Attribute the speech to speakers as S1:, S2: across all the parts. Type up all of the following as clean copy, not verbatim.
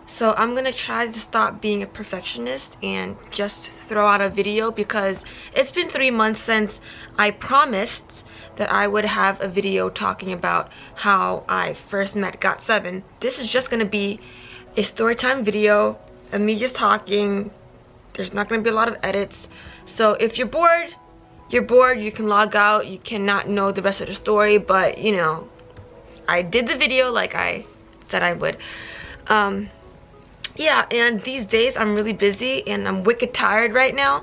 S1: So I'm gonna try to stop being a perfectionist and just throw out a video, because it's been 3 months since I promised that I would have a video talking about how I first met GOT7. This is just gonna be a story time video of me just talking. There's not gonna be a lot of edits. So if you're bored, you're bored. You can log out. You cannot know the rest of the story, but you know, I did the video like I said I would. Yeah, and these days I'm really busy and I'm wicked tired right now.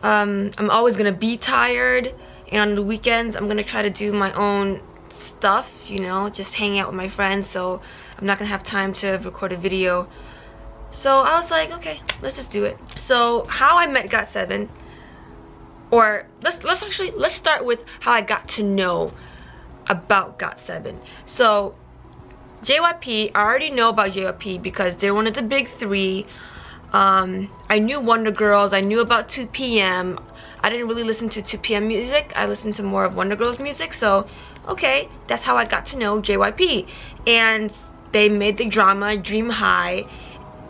S1: I'm always gonna be tired, and on the weekends I'm gonna try to do my own stuff, you know, just hang out with my friends, so I'm not gonna have time to record a video. So I was like, okay, let's just do it. So how I met GOT7, or let's start with how I got to know about GOT7. So JYP, I already know about JYP because they're one of the big three. I knew Wonder Girls, I knew about 2PM. I didn't really listen to 2PM music, I listened to more of Wonder Girls music, so okay, that's how I got to know JYP. And they made the drama Dream High,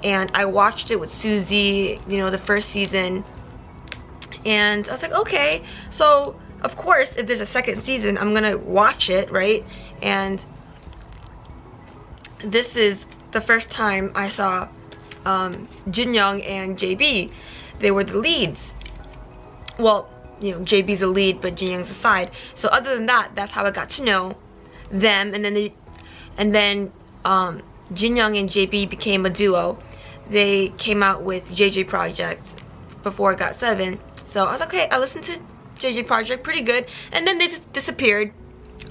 S1: and I watched it with Suzy, you know, the first season, and I was like, okay, so of course if there's a second season I'm gonna watch it, right? And this is the first time I saw Jinyoung and JB. They were the leads. Well, you know, JB's a lead, but Jinyoung's a side. So other than that, that's how I got to know them. And then Jinyoung and JB became a duo. They came out with JJ Project before GOT7. So I was like, okay, I listened to JJ Project, pretty good. And then they just disappeared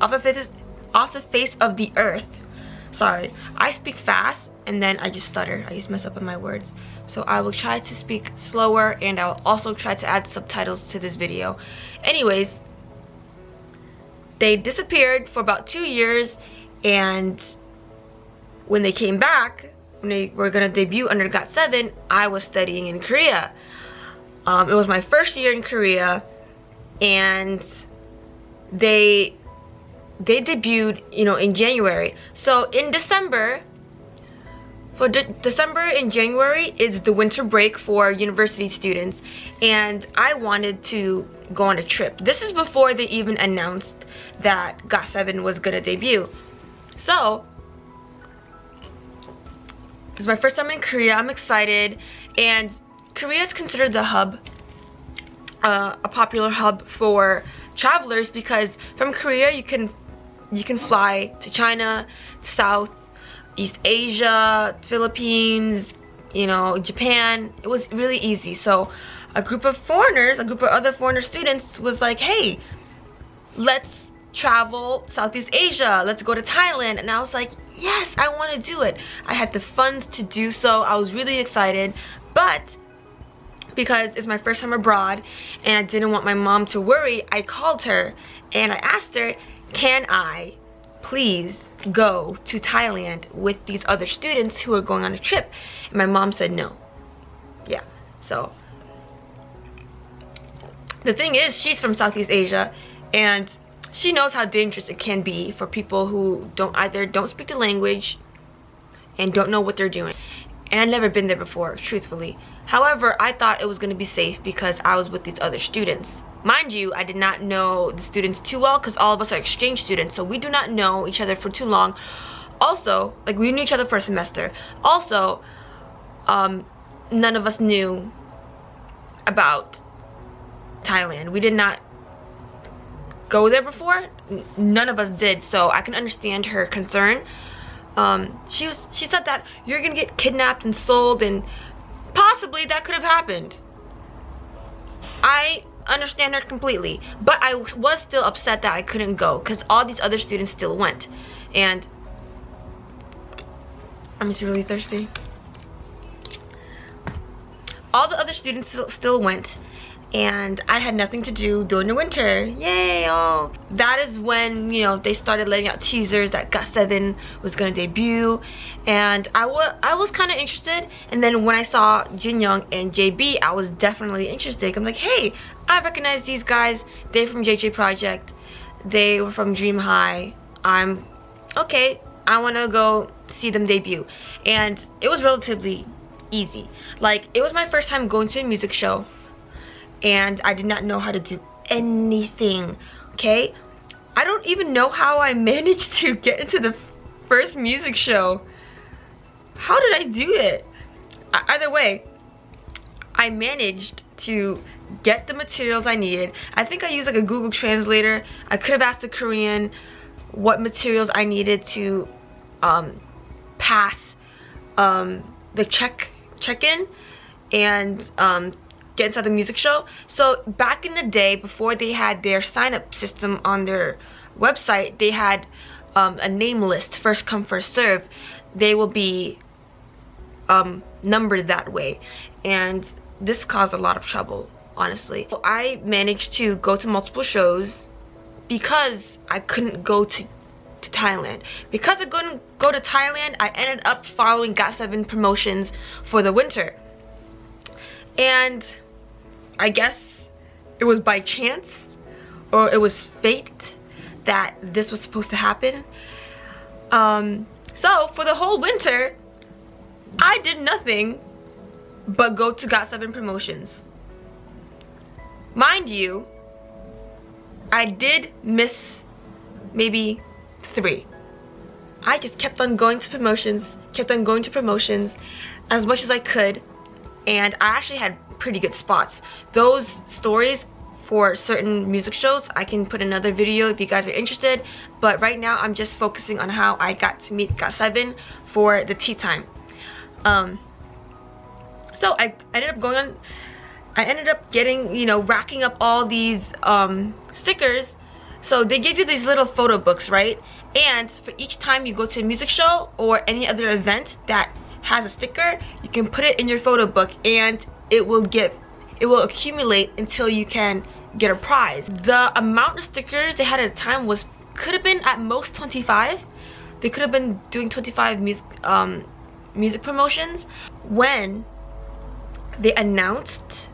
S1: off the face of the earth. Sorry, I speak fast and then I just stutter. I just mess up on my words. So I will try to speak slower, and I will also try to add subtitles to this video. Anyways, they disappeared for about 2 years, and when they came back, when they were gonna debut under GOT7, I was studying in Korea. It was my first year in Korea, and they debuted, you know, in January. So in December, for December and January is the winter break for university students, and I wanted to go on a trip. This is before they even announced that GOT7 was gonna debut. So it's my first time in Korea. I'm excited, and Korea is considered the hub, a popular hub for travelers, because from Korea you can fly to China, Southeast Asia, Philippines, you know, Japan. It was really easy. So a group of other foreigner students was like, hey, let's travel Southeast Asia, let's go to Thailand. And I was like, yes, I want to do it. I had the funds to do so. I was really excited, but because it's my first time abroad and I didn't want my mom to worry, I called her and I asked her, can I please go to Thailand with these other students who are going on a trip? And my mom said no. Yeah, so the thing is, she's from Southeast Asia, and she knows how dangerous it can be for people who either don't speak the language and don't know what they're doing. And I've never been there before, truthfully. However, I thought it was going to be safe because I was with these other students. Mind you, I did not know the students too well because all of us are exchange students, so we do not know each other for too long. Also, like, we knew each other for a semester. Also, none of us knew about Thailand. We did not go there before. None of us did, so I can understand her concern. She said that you're gonna get kidnapped and sold, and possibly that could have happened. I understand her completely, but I was still upset that I couldn't go because all these other students still went. And I'm just really thirsty. All the other students still went, and I had nothing to do during the winter. Yay! Oh, that is when, you know, they started letting out teasers that GOT7 was gonna debut, and I was kind of interested. And then when I saw Jinyoung and JB, I was definitely interested. I'm like, hey, I recognize these guys. They're from JJ Project. They were from Dream High. I'm okay. I want to go see them debut. And it was relatively easy. Like, it was my first time going to a music show, and I did not know how to do anything, okay? I don't even know how I managed to get into the first music show. How did I do it? Either way, I managed to get the materials I needed. I think I used like a Google Translator. I could have asked the Korean what materials I needed to pass the check-in and get inside the music show. So back in the day, before they had their sign-up system on their website, they had a name list, first come first serve. They will be numbered that way, and this caused a lot of trouble, honestly. I managed to go to multiple shows because I couldn't go to Thailand. Because I couldn't go to Thailand, I ended up following GOT7 promotions for the winter. And I guess it was by chance, or it was fate, that this was supposed to happen. So for the whole winter, I did nothing but go to GOT7 promotions. Mind you, I did miss maybe 3. I just kept on going to promotions, as much as I could, and I actually had pretty good spots. Those stories for certain music shows, I can put another video if you guys are interested, but right now I'm just focusing on how I got to meet GOT7 for the tea time. So I ended up getting, you know, racking up all these stickers. So they give you these little photo books, right? And for each time you go to a music show or any other event that has a sticker, you can put it in your photo book, and it will accumulate until you can get a prize. The amount of stickers they had at the time could have been at most 25. They could have been doing 25 music promotions. When they announced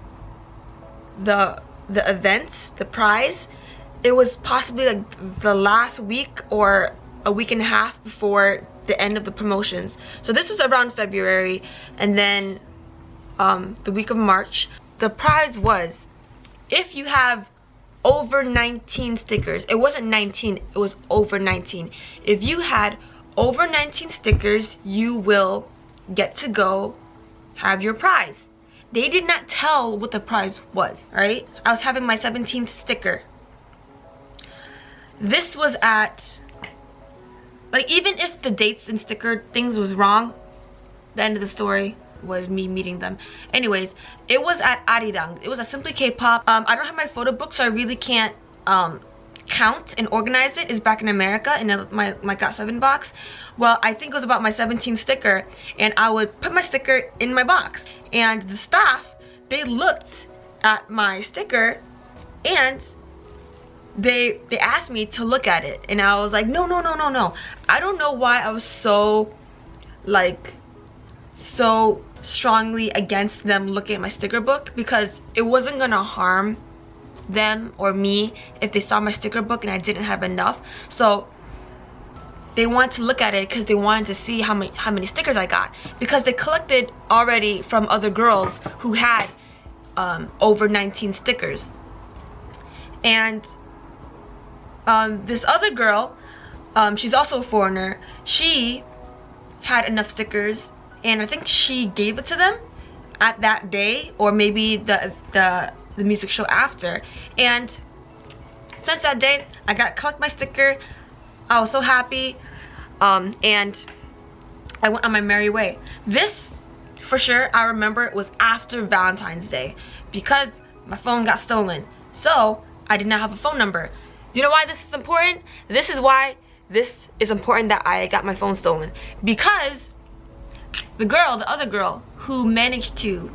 S1: the events, the prize, it was possibly like the last week or a week and a half before the end of the promotions. So this was around February, and then the week of March. The prize was, if you have over 19 stickers, it wasn't 19, it was over 19. If you had over 19 stickers, you will get to go have your prize. They did not tell what the prize was, right? I was having my 17th sticker. This was at, like, even if the dates and sticker things was wrong, the end of the story was me meeting them. Anyways, it was at Arirang. It was at Simply K-pop. I don't have my photo book, so I really can't count and organize it. It's back in America in my GOT7 box. Well, I think it was about my 17th sticker, and I would put my sticker in my box, and the staff, they looked at my sticker and they asked me to look at it, and I was like, no. I don't know why I was so strongly against them looking at my sticker book, because it wasn't gonna harm them or me if they saw my sticker book and I didn't have enough. So they wanted to look at it because they wanted to see how many stickers I got, because they collected already from other girls who had over 19 stickers. And this other girl, she's also a foreigner, she had enough stickers, and I think she gave it to them at that day, or maybe the music show after. And since that day, I got to collect my sticker. I was so happy, and I went on my merry way. This, for sure, I remember it was after Valentine's Day, because my phone got stolen, so I did not have a phone number. Do you know why this is important? This is why this is important that I got my phone stolen, because the other girl who managed to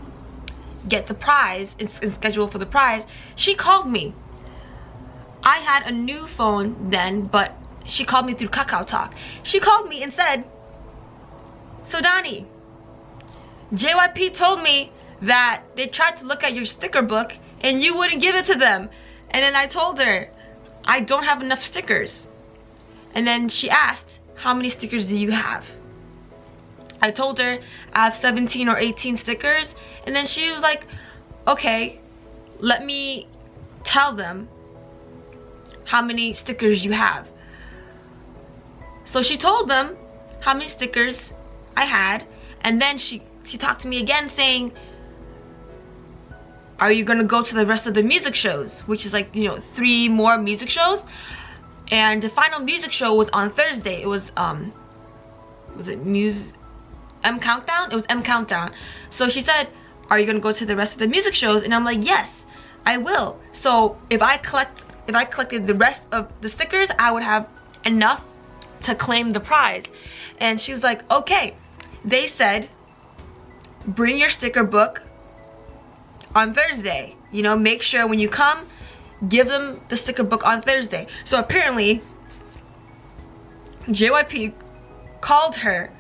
S1: get the prize and schedule for the prize, she called me. I had a new phone then, but she called me through Kakao Talk. She called me and said, Sodany, JYP told me that they tried to look at your sticker book and you wouldn't give it to them. And then I told her, I don't have enough stickers. And then she asked, how many stickers do you have? I told her I have 17 or 18 stickers, and then she was like, okay, let me tell them how many stickers you have. So she told them how many stickers I had, and then she talked to me again saying, are you gonna go to the rest of the music shows? Which is like, you know, 3 more music shows. And the final music show was on Thursday. It was it M Countdown? It was M Countdown. So she said, are you gonna go to the rest of the music shows? And I'm like, yes, I will. So if I collected the rest of the stickers, I would have enough to claim the prize. And she was like, okay. They said, bring your sticker book on Thursday. You know, make sure when you come, give them the sticker book on Thursday. So apparently, JYP called her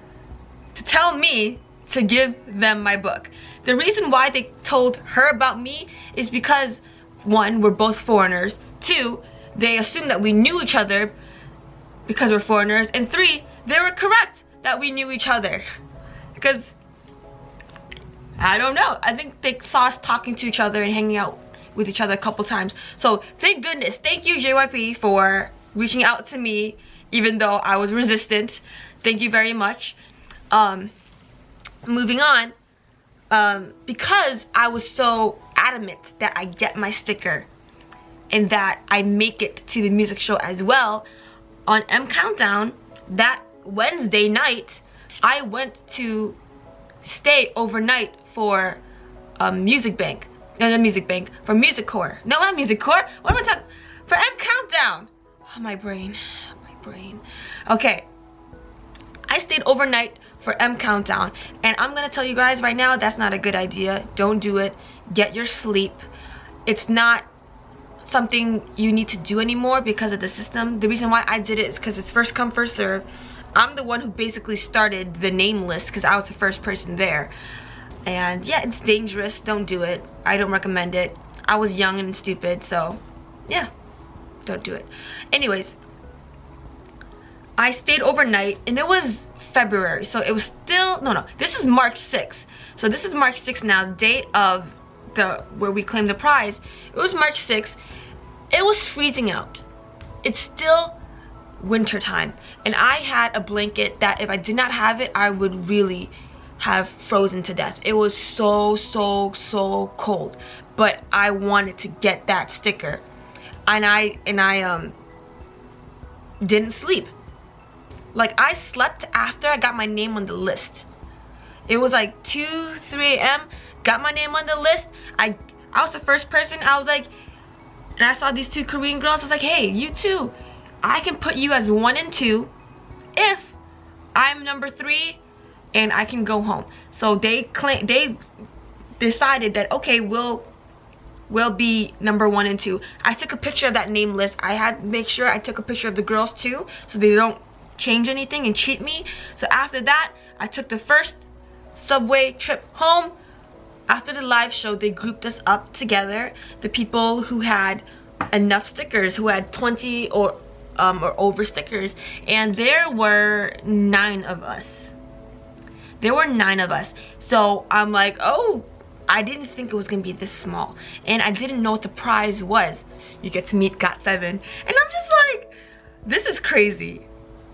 S1: to tell me to give them my book. The reason why they told her about me is because, 1, we're both foreigners. 2, they assumed that we knew each other because we're foreigners. And 3, they were correct that we knew each other. Because, I don't know, I think they saw us talking to each other and hanging out with each other a couple times. So thank goodness, thank you JYP for reaching out to me even though I was resistant. Thank you very much. Moving on, because I was so adamant that I get my sticker and that I make it to the music show as well, on M Countdown that Wednesday night I went to stay overnight for Music Bank. No, not Music Bank, for Music Core. No, not Music Core. What am I talking? For M Countdown. Oh, my brain. Okay. I stayed overnight for M Countdown, and I'm gonna tell you guys right now, that's not a good idea. Don't do it. Get your sleep. It's not something you need to do anymore because of the system. The reason why I did it is because it's first come, first serve. I'm the one who basically started the name list because I was the first person there. And yeah, it's dangerous. Don't do it. I don't recommend it. I was young and stupid, so yeah, don't do it. Anyways, I stayed overnight, and it was February, so it was still, no, this is March 6th. So this is March 6th now, date of where we claimed the prize. It was March 6th. It was freezing out. It's still winter time, and I had a blanket that if I did not have it, I would really have frozen to death. It was so cold, but I wanted to get that sticker, and I didn't sleep. Like, I slept after I got my name on the list. It was like 2, 3 a.m. Got my name on the list. I was the first person. I was like, and I saw these 2 Korean girls. I was like, hey, you too. I can put you as 1 and 2 if I'm number 3 and I can go home. So they decided that, okay, we'll be number 1 and 2. I took a picture of that name list. I had to make sure I took a picture of the girls too, so they don't change anything and cheat me. So after that, I took the first subway trip home. After the live show, they grouped us up together, the people who had enough stickers, who had 20 or over stickers, and there were 9 of us. There were 9 of us. So I'm like, oh, I didn't think it was gonna be this small, and I didn't know what the prize was. You get to meet GOT7, and I'm just like, this is crazy.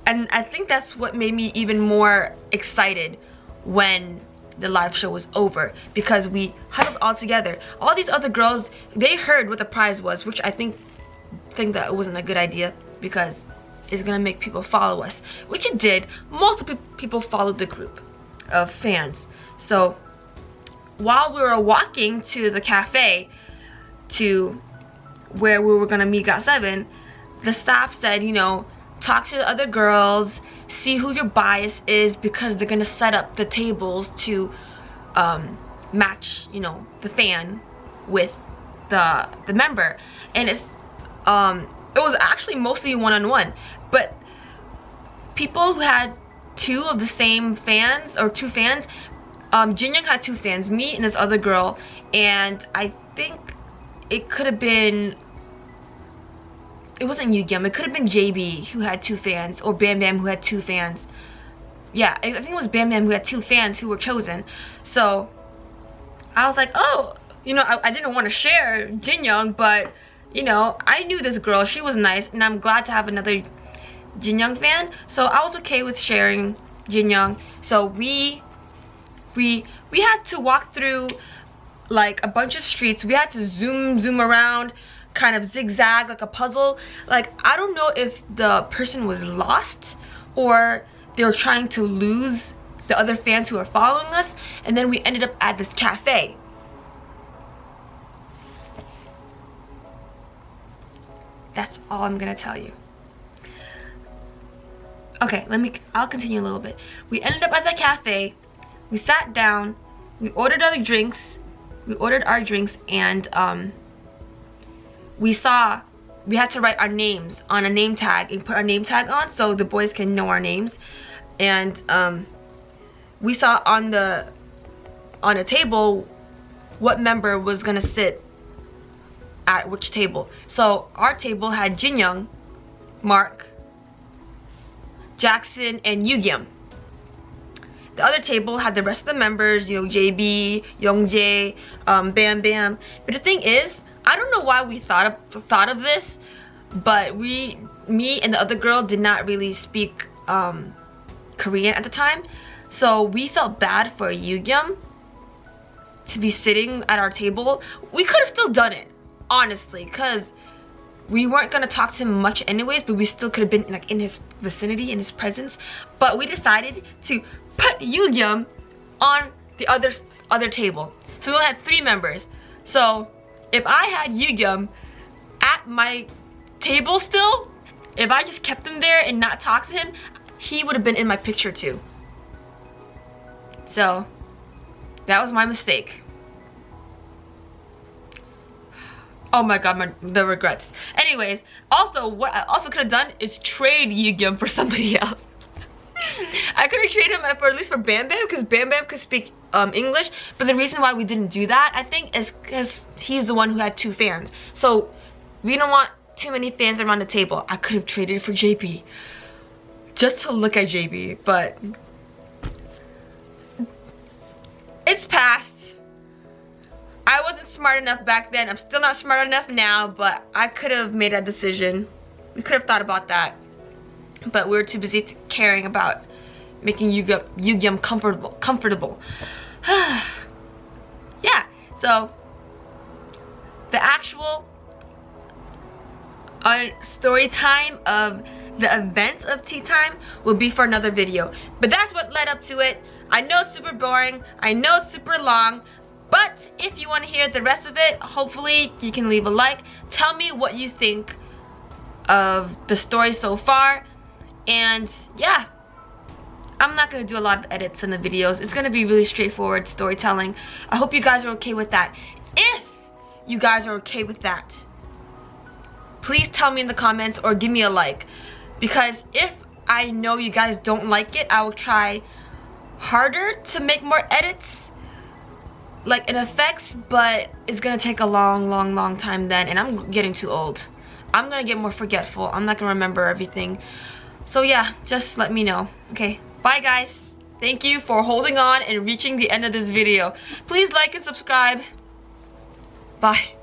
S1: And I think that's what made me even more excited when the live show was over, because we huddled all together. All these other girls, they heard what the prize was, which I think that it wasn't a good idea because it's gonna make people follow us, which it did. Multiple people followed the group of fans. So while we were walking to the cafe to where we were gonna meet GOT7, the staff said, you know, talk to the other girls, see who your bias is, because they're gonna set up the tables to match, you know, the fan with the member. And it was actually mostly one-on-one, but people who had 2 of the same fans, or 2 fans, Jinyoung had 2 fans, me and this other girl, and I think it could have been it wasn't Yugyeom, it could have been JB who had 2 fans, or Bam Bam who had 2 fans. Yeah, I think it was Bam Bam who had 2 fans who were chosen. So I was like, oh, you know, I didn't want to share Jinyoung, but you know, I knew this girl, she was nice, and I'm glad to have another Jinyoung fan, so I was okay with sharing Jinyoung. So we had to walk through like a bunch of streets. We had to zoom around, kind of zigzag like a puzzle. Like, I don't know if the person was lost or they were trying to lose the other fans who were following us, and then we ended up at this cafe. That's all I'm gonna tell you. Okay, I'll continue a little bit. We ended up at the cafe, we sat down, we ordered our drinks, and we had to write our names on a name tag and put our name tag on so the boys can know our names. And we saw on a table what member was gonna sit at which table. So our table had Jinyoung, Mark, Jackson, and Yugyeom. The other table had the rest of the members, you know, JB, Youngjae, Bam Bam. But the thing is, I don't know why we thought of this, but me and the other girl did not really speak Korean at the time, so we felt bad for Yugyeom to be sitting at our table. We could have still done it, honestly, because we weren't gonna talk to him much anyways, but we still could have been like in his vicinity, in his presence. But we decided to put Yugyeom on the other table, so we only had 3 members. So if I had Yugyeom at my table still, if I just kept him there and not talked to him, he would have been in my picture too. So that was my mistake. Oh my god, the regrets. Anyways, also what I also could have done is trade Yugyeom for somebody else. I could have traded him for at least for Bam Bam, because Bam Bam could speak English. But the reason why we didn't do that, I think, is because he's the one who had 2 fans. So we don't want too many fans around the table. I could have traded for JB just to look at JB, but it's past. I wasn't smart enough back then. I'm still not smart enough now, but I could have made a decision. We could have thought about that, but we were too busy caring about making Yugyeom comfortable. Yeah, so the actual story time of the event of Tea Time will be for another video. But that's what led up to it. I know it's super boring. I know it's super long. But if you want to hear the rest of it, hopefully you can leave a like. Tell me what you think of the story so far. And yeah, I'm not going to do a lot of edits in the videos. It's going to be really straightforward storytelling. I hope you guys are okay with that. If you guys are okay with that, please tell me in the comments or give me a like. Because if I know you guys don't like it, I will try harder to make more edits, like in effects, but it's gonna take a long time then, and I'm getting too old. I'm gonna get more forgetful. I'm not gonna remember everything. So yeah, just let me know. Okay, bye guys. Thank you for holding on and reaching the end of this video. Please like and subscribe. Bye.